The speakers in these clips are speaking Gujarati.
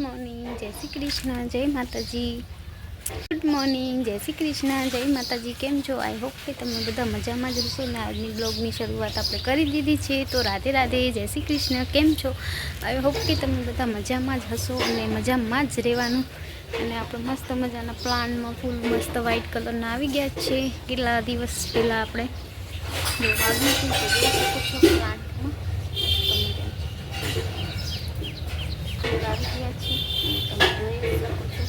મોર્નિંગ, જય શ્રી કૃષ્ણ, જય માતાજી. ગુડ મોર્નિંગ, જય શ્રી કૃષ્ણ, જય માતાજી. કેમ છો? આઈ હોપ કે તમે બધા મજામાં જ હશો ને આજની બ્લોગની શરૂઆત આપણે કરી દીધી છે. તો રાધે રાધે, જય શ્રી કૃષ્ણ. કેમ છો? આઈ હોપ કે તમે બધા મજામાં જ હશો અને મજામાં જ રહેવાનું. અને આપણે મસ્ત મજાના પ્લાન્ટમાં ફૂલ મસ્ત વ્હાઈટ કલરના આવી ગયા છે. કેટલા દિવસ પહેલાં આપણે જો વાગ્યું હતું તો જોઈ શકો છો પ્લાન્ટમાં ફૂલ આવી ગયા છે. તમે જોઈ શકો છો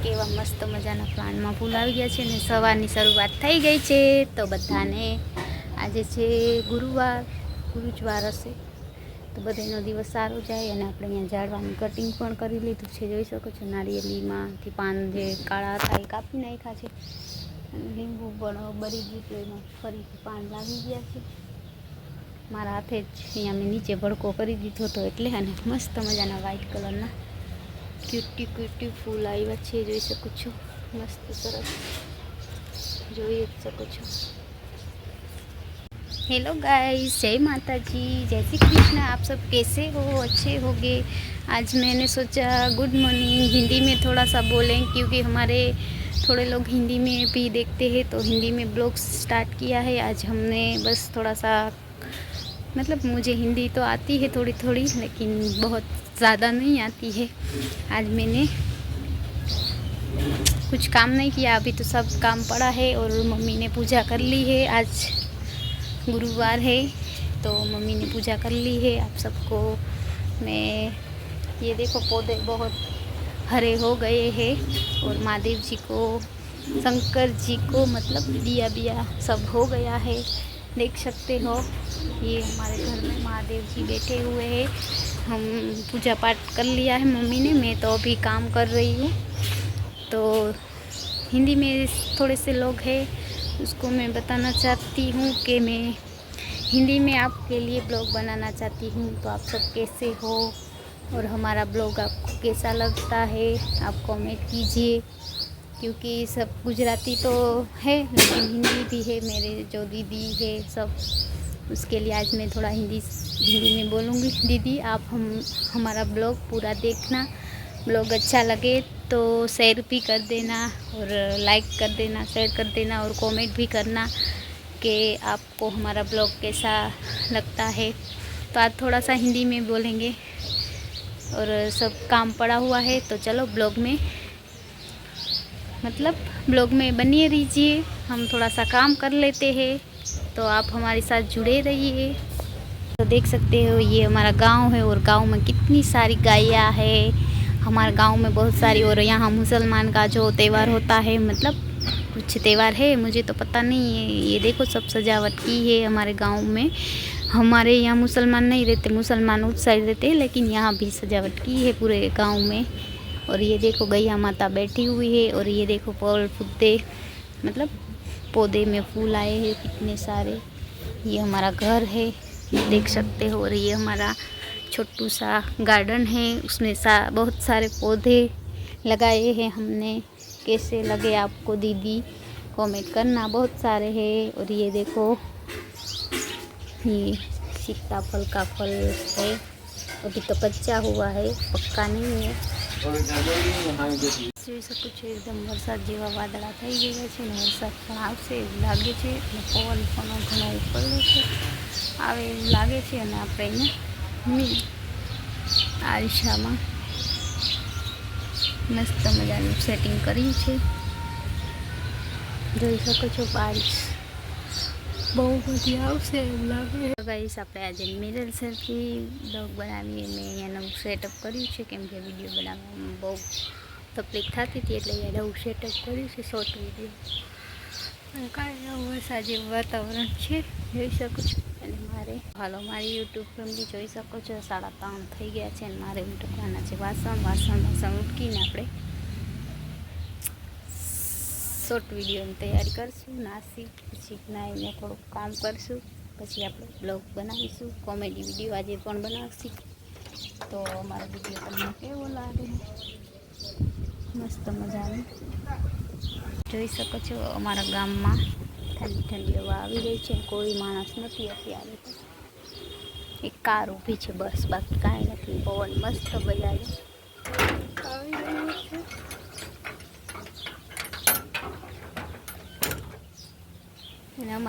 કેવા મસ્ત મજાના પ્લાન્ટમાં ફૂલ આવી ગયા છે. અને સવારની શરૂઆત થઈ ગઈ છે. તો બધાને આજે છે ગુરુવાર હશે, તો બધાનો દિવસ સારો જાય. અને આપણે અહીંયા ઝાડવાનું કટિંગ પણ કરી લીધું છે. જોઈ શકો છો નારિયેળીમાંથી પાન જે કાળા હતા એ કાપી નાખ્યા છે. અને લીંબુ પણ બળી ગયું તો એમાં ફરીથી પાન લાગી ગયા છે. મારા હાથે જ અહીંયા મેં નીચે ભડકો કરી દીધો હતો એટલે. અને મસ્ત મજાના વ્હાઈટ કલરના ક્યુટી ફૂલ આવ્યા છે. જોઈ શકો છો મસ્ત સરસ જોઈ જ શકો છો. हेलो गाइस, जय माता जी, जय श्री कृष्ण. आप सब कैसे हो? अच्छे होंगे. आज मैंने सोचा गुड मॉर्निंग हिंदी में थोड़ा सा बोलें, क्योंकि हमारे थोड़े लोग हिंदी में भी देखते हैं, तो हिंदी में ब्लॉग स्टार्ट किया है. आज हमने बस थोड़ा सा मतलब मुझे हिंदी तो आती है थोड़ी थोड़ी, लेकिन बहुत ज़्यादा नहीं आती है. आज मैंने कुछ काम नहीं किया, अभी तो सब काम पड़ा है. और मम्मी ने पूजा कर ली है. आज गुरुवार है तो मम्मी ने पूजा कर ली है. आप सबको मैं ये देखो पौधे बहुत हरे हो गए हैं. और महादेव जी को, शंकर जी को मतलब दिया सब हो गया है. देख सकते हो ये हमारे घर में महादेव जी बैठे हुए हैं. हम पूजा पाठ कर लिया है मम्मी ने, मैं तो अभी काम कर रही हूँ. तो हिंदी में थोड़े से लोग हैं, उसको मैं बताना चाहती हूँ कि मैं हिंदी में आपके लिए ब्लॉग बनाना चाहती हूँ. तो आप सब कैसे हो और हमारा ब्लॉग आपको कैसा लगता है आप कमेंट कीजिए. क्योंकि सब गुजराती तो है लेकिन हिंदी भी है. मेरे जो दीदी है सब, उसके लिए आज मैं थोड़ा हिंदी में बोलूँगी. दीदी आप हमारा ब्लॉग पूरा देखना. ब्लॉग अच्छा लगे तो शेयर भी कर देना और लाइक कर देना, शेयर कर देना और कमेंट भी करना कि आपको हमारा ब्लॉग कैसा लगता है. तो आज थोड़ा सा हिंदी में बोलेंगे. और सब काम पड़ा हुआ है तो चलो ब्लॉग में बनिए रहिए. हम थोड़ा सा काम कर लेते हैं, तो आप हमारे साथ जुड़े रहिए. तो देख सकते हो ये हमारा गांव है और गांव में कितनी सारी गायें हैं. हमारे गांव में बहुत सारी. और यहाँ मुसलमान का जो त्यौहार होता है, मतलब कुछ त्यौहार है मुझे तो पता नहीं है. ये देखो सब सजावट की है हमारे गांव में. हमारे यहाँ मुसलमान नहीं रहते, मुसलमान उस साइड रहते हैं, लेकिन यहाँ भी सजावट की है पूरे गांव में. और ये देखो गैया माता बैठी हुई है. और ये देखो पौधे मतलब पौधे में फूल आए हैं कितने सारे. ये हमारा घर है देख सकते हो. और ये हमारा छोटू सा गार्डन है, उसमें बहुत सारे पौधे लगाए हैं हमने. कैसे लगे आपको दीदी कमेंट करना. बहुत सारे हैं. और ये देखो ये सीताफल का फल है, अभी तो कच्चा हुआ है, पक्का नहीं है. જોઈ શકો છો એકદમ વરસાદ જેવા વાદળા થઈ ગયા છે ને વરસાદ પણ આવશે એવું લાગે છે. અને પવન પણ ઘણો ઉપડ્યો છે, આવે એવું લાગે છે. અને આપણે અહીંયા આ દિશામાં મસ્ત મજાનું સેટિંગ કર્યું છે. જોઈ શકો છો બારિશ બહુ બધી આવશે એવું લાગે. ગાઈસ આપણે આજે મિરર સેલ્ફી બ્લોગ બનાવીએ. મેં અહીંયા નવું સેટઅપ કર્યું છે, કેમ કે વિડીયો બનાવવામાં બહુ તકલીફ થતી હતી એટલે અહીંયા નવું સેટઅપ કર્યું છે શોર્ટ વિડીયો. અને કાંઈ નવું વરસાદ જેવું વાતાવરણ છે જોઈ શકો છો. અને હાલો મારી યુટ્યુબ ફેમિલી જોઈ શકો છો 3:30 થઈ ગયા છે. અને મારે ઉટકવાના છે વાસણ ઉટકીને આપણે શોર્ટ વિડીયોની તૈયારી કરશું. નાસી પછી નાઈને થોડુંક કામ કરશું, પછી આપણે બ્લોગ બનાવીશું. કોમેડી વિડીયો આજે પણ બનાવશું. તો અમારો વિડીયો તમને કેવો લાગે મસ્ત મજાનું જોઈ શકો છો. અમારા ગામમાં ઠંડી ઠંડી હવા આવી રહી છે. કોઈ માણસ નથી અત્યારે, તો એક કાર ઊભી છે બસ, બાકી કાંઈ નથી. પવન મસ્ત બજાય.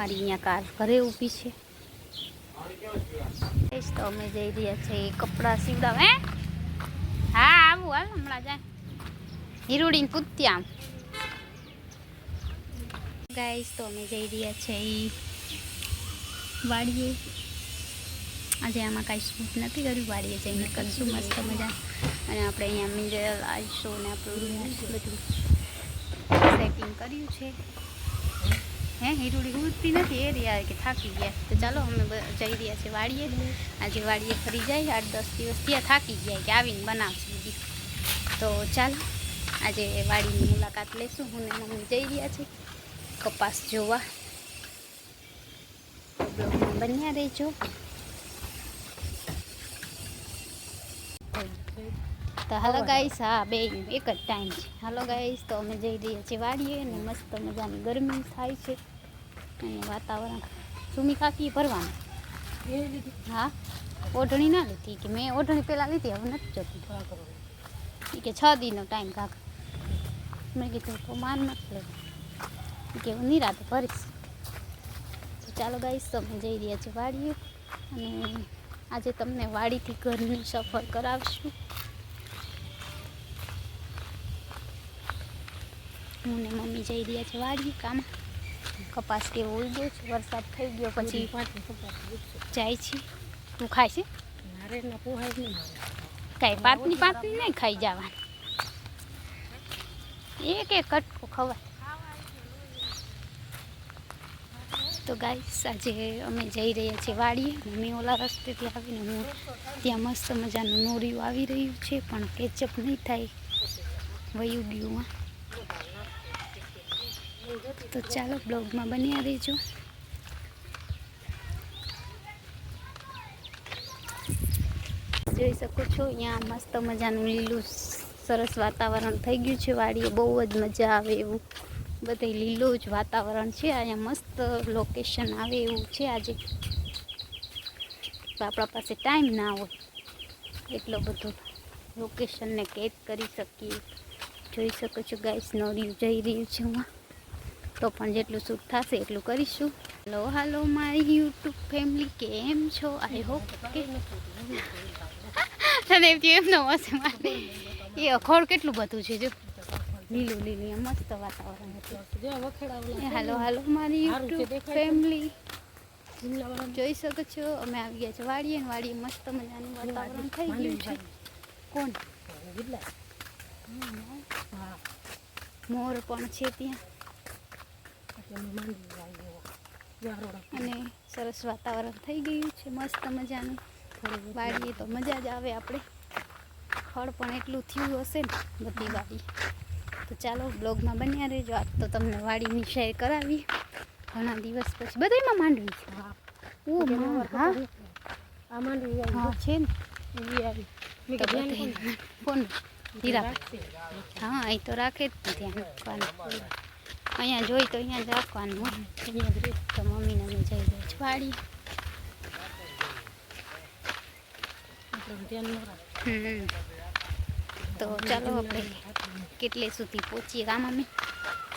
અમારી અહીંયા કાર ઘરે ઊભી છે. તો અમે જઈ રહ્યા છીએ કપડાં સીવડાવ. હા આવું હાલ હમણાં જાય હીરુડીને પૂછતી આમ. ગાઈસ તો અમે જઈ રહ્યા છીએ વાડીએ. આજે આમાં કાંઈ શૂટ નથી કર્યું, વાડીએ જઈને કરશું મસ્ત મજા. અને આપણે અહીંયા મિરર આવીશું ને આપણું બધું સેટિંગ કર્યું છે. હે હીરુડી ઉડતી નથી એ રહ્યા કે થાકી ગયા. તો ચાલો અમે જઈ રહ્યા છીએ વાડીએ. આજે વાડીએ ફરી જાય 8-10 દિવસ ત્યાં થાકી ગયા કે આવીને બનાવશે બધી. તો ચાલો આજે વાડીની મુલાકાત લઈશું. હું ને મમ્મી જઈ રહ્યા છીએ કપાસ જોવા. બ્લોગમાં બન્યા રહેજો. તો હાલો ગાઈસ, હા બે એક જ ટાઈમ છે. હાલો ગાઈસ તો અમે જઈ રહ્યા છીએ વાડીએ અને મસ્ત મજાની ગરમી થાય છે અને વાતાવરણ સુમી કાકી ભરવાનું. હા ઓઢણી ના લીધી કે મેં ઓઢણી પહેલાં લીધી, હવે નથી જતી કે 6 દીનો ટાઈમ કાકા. મેં કીધું તો માર નથી લેવું કે હું નિરાતે ભરીશ. તો ચાલો ગાઈસ તો અમે જઈ રહ્યા છીએ વાડીએ અને આજે તમને વાડીથી ઘરની સફર કરાવશું. હું ને મમ્મી જઈ રહ્યા છે વાડીએ કામ. કપાસ કેવો ઉગ્યો છે, વરસાદ થઈ ગયો પછી જાય છે. તું ખાય છે કાંઈ પાતની નહીં ખાઈ જવાનું, એક કટકો ખવાય. તો ગાઈસ આજે અમે જઈ રહ્યા છીએ વાડીએ. મમ્મી ઓલા રસ્તેથી આવીને હું ત્યાં મસ્ત મજાનું નોરિયું આવી રહ્યું છે પણ કેચઅપ નહીં થાય, વયું ગયું. તો ચાલો બ્લોગમાં બન્યા રહેજો. જોઈ શકો છો અહીંયા મસ્ત મજાનું લીલું સરસ વાતાવરણ થઈ ગયું છે વાડીએ. બહુ જ મજા આવે એવું બધે લીલું જ વાતાવરણ છે. અહીંયા મસ્ત લોકેશન આવે એવું છે આજે. તો આપણા પાસે ટાઈમ ના હોય એટલો બધો લોકેશનને કેદ કરી શકીએ. જોઈ શકો છો ગાઈસ નોરિયું જઈ રહ્યું છે હું, તો પણ જેટલું શૂટ થશે એટલું કરીશું. હેલો હાલો મારી યુટ્યુબ ફેમિલી, કેમ છો? આઈ હોપ કે એમનો હશે મારે. એ અખોડ કેટલું બધું છે જો લીલું લીલું મસ્ત વાતાવરણ હતું. હાલો હાલો મારી યુટ્યુબ ફેમિલી, જોઈ શકો છો અમે આવી ગયા છે વાડીએ ને વાડીએ મસ્ત મજાનું વાતાવરણ થઈ ગયું છે. કોણ મોર પણ છે ત્યાં અને સરસ વાતાવરણ થઈ ગયું છે મસ્ત મજાનું. વાડીએ તો મજા જ આવે આપણે. ફળ પણ એટલું થયું હશે ને બધી વાડી. તો ચાલો બ્લોગમાં બન્યા રહેજો. આજ તો તમને વાડીની શેર કરાવી ઘણા દિવસ પછી. બધામાં માંડવી છે. ઓ હા હા છે ને કોણ હીરા. હા અહીં તો રાખે જ ધ્યાન રાખવાનું. અહીંયા જોઈ તો અહીંયા જ રાખવાનું. તો મમ્મીને અમે જઈ રહ્યા છીએ વાડી. તો ચાલો આપણે કેટલે સુધી પહોંચીએ કામ અમે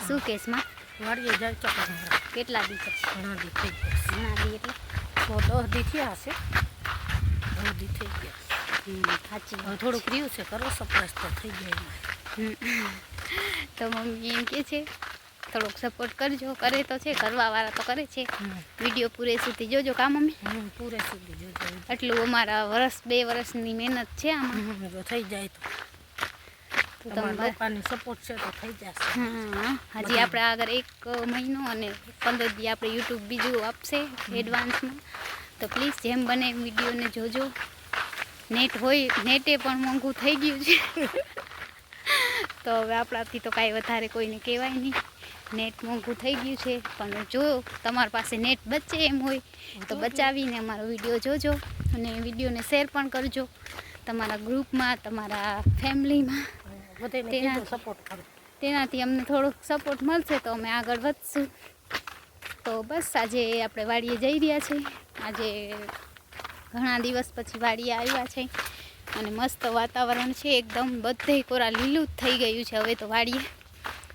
શું કેસમાં વાડીએ જાય કેટલા દી ઘણા દી થઈ ઘણા દી એટલે 10 દી થયા હશે. 10 દી થઈ ગયા. સાચી હવે થોડુંક રહ્યું છે, કરો સરપ્રાઈઝ તો થઈ જાય. તો મમ્મી એમ કે છે થોડોક સપોર્ટ કરજો. કરે તો છે, કરવાવાળા તો કરે છે. વિડીયો પૂરે સુધી જોજો કામ મમ્મી. પૂરે સુધી જોજો. એટલું અમારા 2 વર્ષની મહેનત છે આમાં. જો થઈ જાય તો તમારા લોકોની સપોર્ટ છે તો થઈ જશે. હા હજી આપણે આગળ 1 મહિનો અને 15 દી આપણે યુટ્યુબ બીજું આપશે એડવાન્સમાં. તો પ્લીઝ જેમ બને વિડીયોને જોજો. નેટ હોય, નેટે પણ મોંઘું થઈ ગયું છે તો હવે આપણાથી તો કાંઈ વધારે કોઈને કહેવાય નહીં. નેટ મોંઘું થઈ ગયું છે પણ જો તમારી પાસે નેટ બચે એમ હોય તો બચાવીને અમારો વિડીયો જોજો અને વિડીયોને શેર પણ કરજો તમારા ગ્રુપમાં, તમારા ફેમિલીમાં. તેનાથી અમને થોડોક સપોર્ટ મળશે તો અમે આગળ વધશું. તો બસ આજે આપણે વાડીએ જઈ રહ્યા છીએ. આજે ઘણા દિવસ પછી વાડીએ આવ્યા છે અને મસ્ત વાતાવરણ છે એકદમ. બધે કોરા લીલું જ થઈ ગયું છે હવે તો વાડીએ.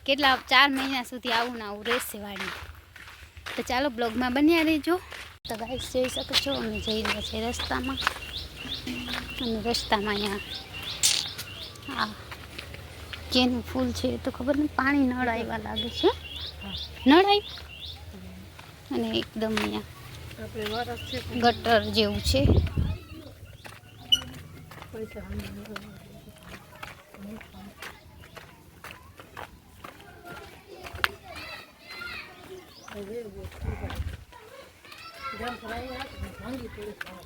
કેટલા 4 મહિના સુધી આવું ને આવું રહેશે વાડીએ. તો ચાલો બ્લોગમાં બન્યા રહેજો. તો ગાઈસ જોઈ શકો છો અમે જઈ રહ્યા છીએ રસ્તામાં, અને રસ્તામાં અહીંયા આ કેનું ફૂલ છે તો ખબર નહીં, પાણી નળ આવ્યા લાગે છે, નળ આવી અને એકદમ અહીંયા આપણે વરસ છે ગટર જેવું છે. પૈસા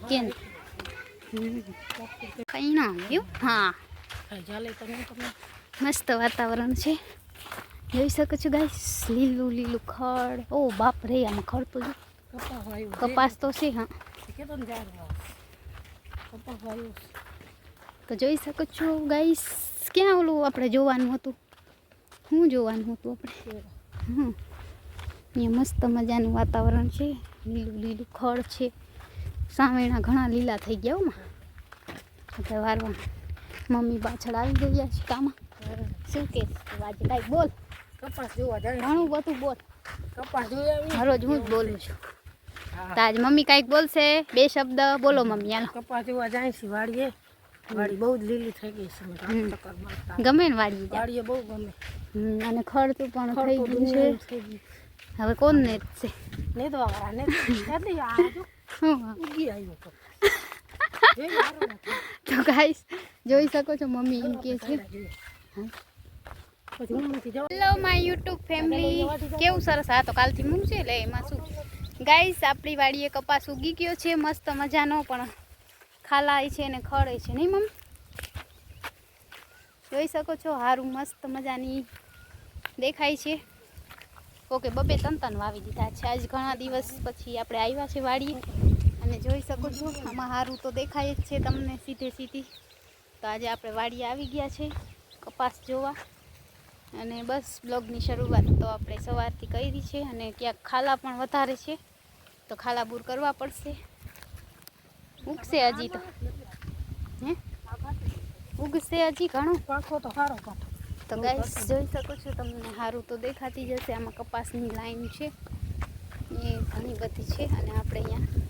કેન કઈ ના આવ્યું. હા ચાલે તમે મસ્ત વાતાવરણ છે, જોઈ શકો છો ગાઈસ, લીલું લીલું ખડ. ઓ બાપ રે, આમાં ખડ તો જો, કપાસ તો છે. હા તો જોઈ શકો છો ગાઈસ, ક્યાં ઓલું આપણે જોવાનું હતું, શું જોવાનું હતું આપણે? અહીંયા મસ્ત મજાનું વાતાવરણ છે, લીલું લીલું ખડ છે, સામેણા ઘણા લીલા થઈ ગયા માં. આપણે વારવા મમ્મી પાછળ આવી ગયા છે કામાં. શું કે આજે કાંઈક બોલ, કપાસ જોવા જાય, ઘણું બધું બોલ. કપાસ જોયા હરોજ હું જ બોલું છું, તો આજ મમ્મી કાંઈક બોલશે, બે શબ્દ બોલો મમ્મી. હાલો, કપાસ જોવા જાય છે વાડીએ. વાડી બહુ જ લીલી થઈ ગઈ છે. ગમે ને વાડી? વાડીએ બહુ ગમે. અને ખડ તો પણ થઈ ગયું છે. હવે કોણ ને છે નેદવા વાળા ને ઉગી આવ્યો તો ગાઈસ જોઈ શકો છો મમ્મી એમ કે છે. હેલો માય યુટ્યુબ ફેમિલી, કેવું સરસ. આ તો કાલથી મૂકશે એટલે એમાં શું. ગાઈસ આપણી વાડીએ કપાસ ઉગી ગયો છે મસ્ત મજાનો, પણ ખાલાય છે ને ખડે છે નહીં મમ્મી? જોઈ શકો છો, હારું મસ્ત મજાની દેખાય છે. ઓકે, બબે તંતન વાવી દીધા છે આજ, ઘણા દિવસ પછી આપણે આવ્યા છે વાડીએ. અને જોઈ શકો છો આમાં હારું તો દેખાય જ છે તમને સીધે સીધી. તો આજે આપણે વાડીએ આવી ગયા છે કપાસ જોવા, અને બસ બ્લોગની શરૂઆત તો આપણે સવારથી કરી છે. અને ક્યાંક ખાલા પણ વધારે છે તો ખાલા બૂર કરવા પડશે. ઉગશે હજી તો, હે ઉગશે હજી ઘણું. પાકો તો સારો કાઢો. તો ગાઈસ જોઈ શકો છો, તમને સારું તો દેખાતી જશે. આમાં કપાસની લાઈન છે એ ઘણી બધી છે, અને આપણે અહીંયા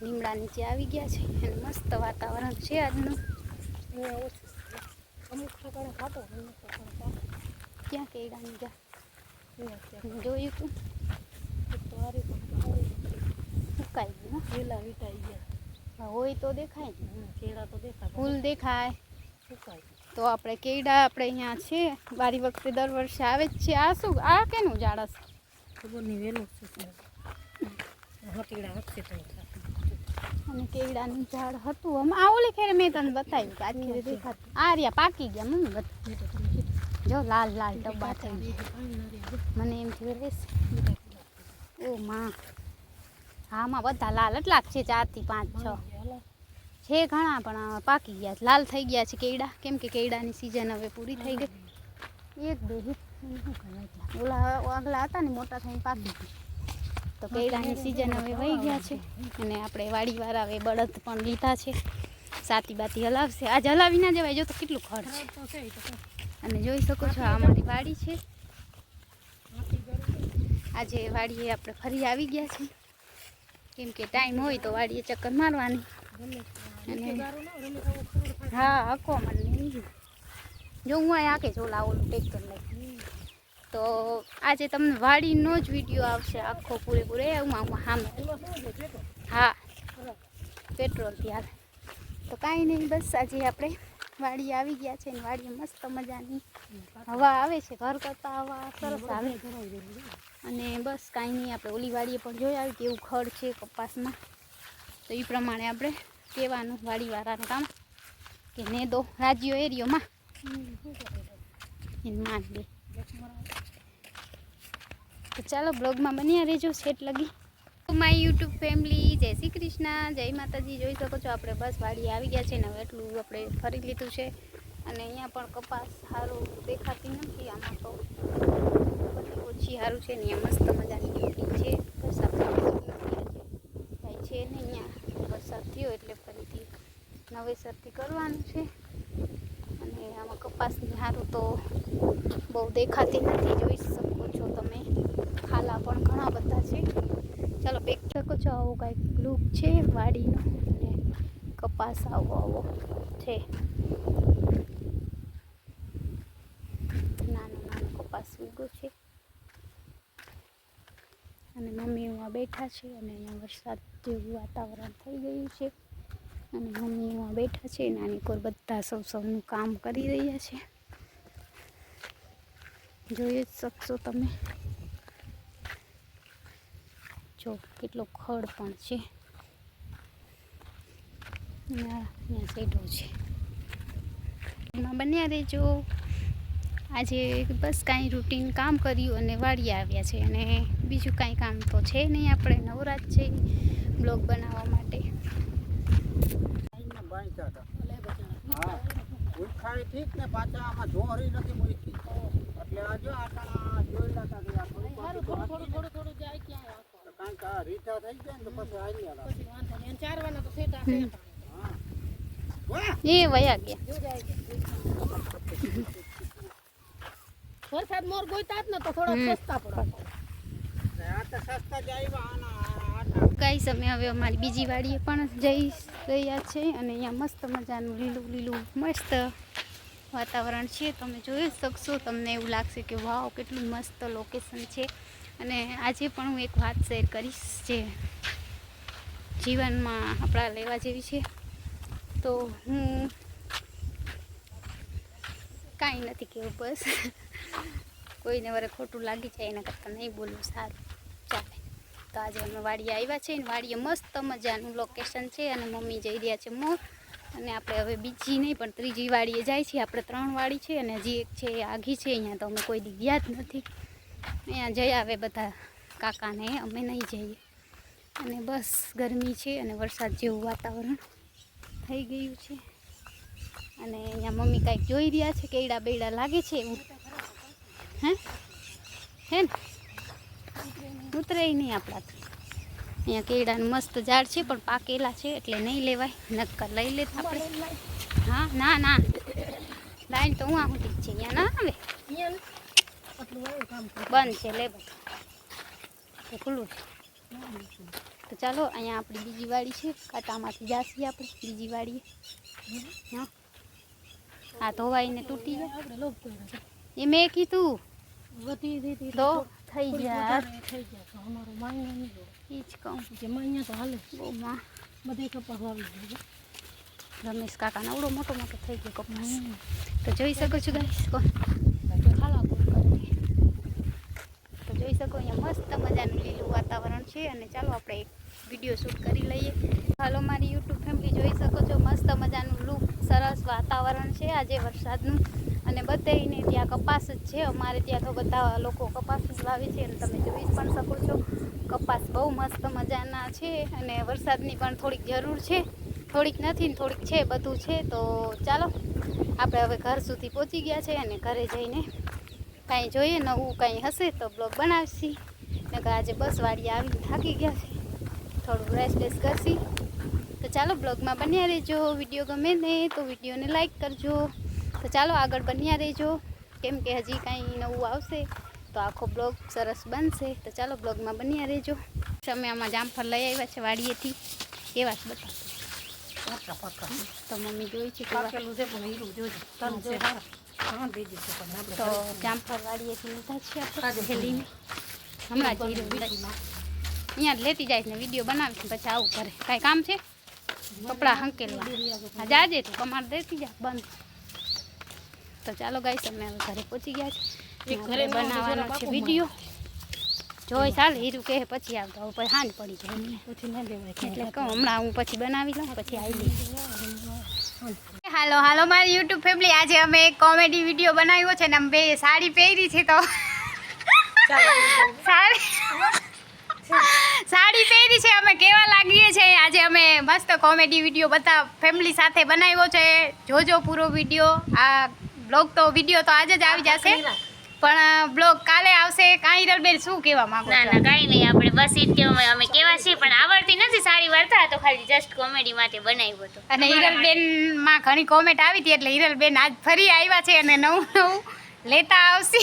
લીમડા નીચે આવી ગયા છે, અને મસ્ત વાતાવરણ છે આજનું. અમુક ઠેકાણે ખાતો, અમુક ઠેકાણે ખાતો. ક્યાં કેળાની જા જોયું તું? સુકાઈ ગયું, કેળા વીટાઈ ગયા હોય તો દેખાય ને, કેળા તો દેખાય, ફૂલ દેખાય. સુકાય. તો આપણે કેળા આપણે અહીંયા છે વારી વખતે દર વર્ષે આવે જ છે. આ શું, આ કેનું ઝાડ હશે? ખબર નહીં, વહેલું છે કેળા વખતે તો. અને કેળાનું ઝાડ હતું આમ. આ ઓલી ખેરે મેં તને બતાવ્યું કે આ ખેરે દેખાતું. આ રહ્યા પાકી ગયા મમ્મી બધા, જો લાલ લાલ ડબ્બા થઈ ગયા. મને એમ થયું રહેશે. ઓ માં, આમાં બધા લાલ એટલા જ છે, 4 થી 5 6 છે ઘણા, પણ પાકી ગયા, લાલ થઈ ગયા છે કેળા. કેમ કે કેળાની સિઝન હવે પૂરી થઈ ગઈ. એક બે ઓલા આગલા હતા ને મોટા થઈને પાકી ગયા, તો કેળાની સિઝન હવે વહી ગયા છે. અને આપણે વાડીવાળા હવે બળદ પણ લીધા છે, સાતી બાતી હલાવશે. આજ હલાવી ના જવાય, જો તો કેટલું ખડ છે. અને જોઈ શકો છો આ અમારી વાડી છે. આજે વાડીએ આપણે ફરી આવી ગયા છે, કેમ કે ટાઈમ હોય તો વાડીએ ચક્કર મારવાની. અને હા હકો મને જો હું અહીં આકે જોલા ઓલું ટ્રેક્ટર લઈ. તો આજે તમને વાડીનો જ વિડીયો આવશે આખો પૂરેપૂરો. એમાં સામે હા પેટ્રોલ હાલ. તો કાંઈ નહીં, બસ આજે આપણે વાડીએ આવી ગયા છે, ને વાડીએ મસ્ત મજાની હવા આવે છે, ઘર કરતાં હવા સરસ આવે. અને બસ કાંઈ નહીં, આપણે ઓલી વાડીએ પણ જોઈ આવી કેવું ખડ છે કપાસમાં. તો એ પ્રમાણે આપણે કહેવાનું વાડીવાળાનું કામ કે ને દો રાજ્યો એરિયોમાં એને માન દે. તો ચાલો બ્લોગમાં બન્યા રહેજો છેટ લગી. માય યુટ્યુબ ફેમિલી, જય શ્રી કૃષ્ણ, જય માતાજી. જોઈ શકો છો આપણે બસ વાડીએ આવી ગયા છે ને હવે એટલું આપણે ફરી લીધું છે. અને અહીંયા પણ કપાસ સારું દેખાતી નથી, આમાં તો બધી ઓછી સારું છે ને. અહીંયા મસ્ત મજાની ડ્યુટી છે. વરસાદ કાંઈ છે ને, અહીંયા વરસાદ થયો એટલે ફરીથી નવેસરથી કરવાનું છે. અને આમાં કપાસની સારું તો બહુ દેખાતી નથી, જોઈ શકો છો. છો તમે. ખાલા પણ ઘણા બધા છે. ચાલો બેક શકો છો. આવો કાંઈક લુક છે વાડીનો અને કપાસ આવો છે. નાનો કપાસ ઉગ્યો છે અને મમ્મી એમાં બેઠા છે અને અહીંયા વરસાદ જેવું વાતાવરણ થઈ ગયું છે અને મમ્મી એમાં બેઠા છે. નાની કોર બધા સૌનું કામ કરી રહ્યા છે. જોઈ જ શકશો તમે. જો કેટલો ખડ પણ છે. અહીંયા સેઢો છે. એમાં બન્યા રહેજો. આજે બસ કાંઈ રૂટીન કામ કર્યું અને વાડીએ આવ્યા છે અને બીજું કાંઈ કામ તો છે નહીં. આપણે નવરાત છે બ્લોગ બનાવવા માટે. ઠીક ને પાછા આમાં જોરી નથી મૂકી એટલે આજો આટા જોઈલા તા થોડું જાય ક્યાં કાંઈક રીઠા થઈ જાય ને તો પછી આવી ગયા પછી વાંધો નહીં. ચારવાના તો સેટા એ વયા ગયા. વરસાદ મોર ગોઈતા જ ને તો થોડા સસ્તા પડે. આ તો સસ્તા જાય ગાઈસ અમે હવે અમારી બીજી વાડીએ પણ જઈ રહ્યા છે અને અહીંયા મસ્ત મજાનું લીલું મસ્ત વાતાવરણ છે. તમે જોઈ શકશો. તમને એવું લાગશે કે વાવ કેટલું મસ્ત લોકેશન છે. અને આજે પણ હું એક વાત શેર કરીશ જે જીવનમાં આપણા લેવા જેવી છે. તો હું કાંઈ નથી કહેવું, બસ કોઈને વરે ખોટું લાગી જાય એના કરતાં નહીં બોલવું સારું ચાલે. તો આજે અમે વાડીએ આવ્યા છે ને વાડીએ મસ્ત મજાનું લોકેશન છે અને મમ્મી જઈ રહ્યા છે મોર. અને આપણે હવે બીજી નહીં પણ ત્રીજી વાડીએ જાય છીએ. આપણે 3 વાડી છે અને હજી એક છે એ આઘી છે. અહીંયા તો અમે કોઈ દી ગયા જ નથી. અહીંયા જઈ આવે બધા કાકાને, અમે નહીં જઈએ. અને બસ ગરમી છે અને વરસાદ જેવું વાતાવરણ થઈ ગયું છે. અને અહીંયા મમ્મી કાંઈક જોઈ રહ્યા છે. કેડા બેડા લાગે છે એવું હે ને ઉતરે નહીં આપણાથી. અહીંયા કેળાનું મસ્ત ઝાડ છે પણ પાકેલા છે એટલે નહીં લેવાય, નક્કર લઈ લે આપણે. હા ના લાઈન તો હું આ સુધી છે. અહીંયા ના આવે, બંધ છે લે બધું તો ખુલ્લું છે. તો ચાલો અહીંયા આપણી બીજી વાડી છે. કાંટામાંથી જાસી આપણે બીજી વાડીએ. હા આ ધોવાઈને તૂટી જાય એ મેં કીધું તો થઈ જાય અમારો માઅહીંયા નહીં એ જ કહું કે માઅહીંયા તો હાલે બહુ માં બધે કપાસ વાવી દીધો. રમેશ કાકા નવડો મોટો થઈ ગયો કપાસ. તો જોઈ શકો છો ગાઈસ કોણ ખાલા તો જોઈ શકો અહીંયા મસ્ત મજાનું લીલું વાતાવરણ છે. અને ચાલો આપણે એક વિડીયો શૂટ કરી લઈએ. હાલો મારી યુટ્યુબ ફેમિલી જોઈ શકો છો મસ્ત મજાનું લુક સરસ વાતાવરણ છે આજે વરસાદનું. અને બધાને ત્યાં કપાસ જ છે. અમારે ત્યાં તો બધા લોકો કપાસ જ વાવે છે અને તમે જોઈ પણ શકો છો કપાસ બહુ મસ્ત મજાના છે. અને વરસાદની પણ થોડીક જરૂર છે, થોડીક નથી ને થોડીક છે, બધું છે. તો ચાલો આપણે હવે ઘર સુધી પહોંચી ગયા છે અને ઘરે જઈને કાંઈ જોઈએ નવું કાંઈ હશે તો બ્લોગ બનાવશી. નકર આજે બસ વાડીએ આવીને થાકી ગયા છે, થોડું રેસ્ટ કરશી. તો ચાલો બ્લોગમાં બન્યા રહેજો. વિડીયો ગમે ને તો વિડીયોને લાઈક કરજો. તો ચાલો આગળ બન્યા રહેજો કેમ કે હજી કાંઈ નવું આવશે તો આખો બ્લોગ સરસ બનશે. તો ચાલો બ્લોગમાં બન્યા રહેજો. અમે આમાં જામફળ લઈ આવ્યા છે વાડીએથી. કેવા છે બતાવો તો મમ્મી જોઈ છે કેવા. તો જામફળ વાડીએથી લીધા છે આપણે થેલીને. હમણાં જ હીરો અહીંયા જ લેતી જાય ને વિડીયો બનાવીશ પછી આવું કરે. કાંઈ કામ છે કપડાં હંકેલવા હા જાજે તું કમાર દેતી જા બંધ. તો ચાલો ગાઈસ અમે હવે ઘરે પહોંચી ગયા છે. ઘરે બનાવવાનો છે વિડીયો. જોઈ ચાલ હીરું કહે પછી આવતો હવે પછી હાંજ પડી જાય પછી ન દેવાય એટલે કહું હમણાં હું પછી બનાવી લઉં પછી આવી લઈશ. હાલો મારી યુટ્યુબ ફેમિલી આજે અમે એક કોમેડી વિડીયો બનાવ્યો છે ને અમે બે સાડી પહેરી છે તો સાડી પહેરી છે અમે કેવા લાગીએ છે. આજે અમે મસ્ત કોમેડી વિડીયો બધા ફેમિલી સાથે બનાવ્યો છે. જોજો પૂરો વિડીયો. આ બ્લોગ તો વિડીયો તો આજે જ આવી જશે પણ બ્લોગ કાલે આવશે. કાંઈ હિરલબેન શું કહેવા માંગો? ના કાંઈ નહીં, આપણે બસ ઈ જ કહેવા અમે કેવા છીએ પણ આવડતી નથી સાડી વાળતા તો ખાલી જસ્ટ કોમેડી માટે બનાવ્યો હતો. અને હિરલબેન માં ઘણી કોમેન્ટ આવી હતી એટલે હિરલબેન આજ ફરી આવ્યા છે અને નવું લેતા આવશે.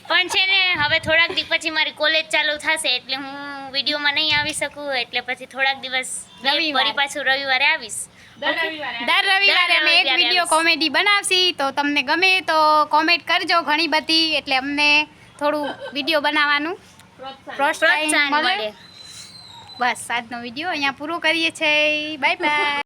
પણ છે ને હવે થોડાક દિવસ પછી મારી કોલેજ ચાલુ થશે એટલે હું વિડીયોમાં નહીં આવી શકું, એટલે પછી થોડાક દિવસ રવિવાર. ફરી પાછું રવિવારે આવીશ. દર રવિવારે અમે એક રવિવારે વિડીયો આવીશ. કોમેડી બનાવશી, તો તમને ગમે તો કોમેન્ટ કરજો ઘણી બધી, એટલે અમને થોડું વિડીયો બનાવવાનું પ્રોત્સાહન પ્રોત્સાહન મળે. મળે. બસ આજનો વિડીયો અહીંયા પૂરો કરીએ છીએ. Bye bye.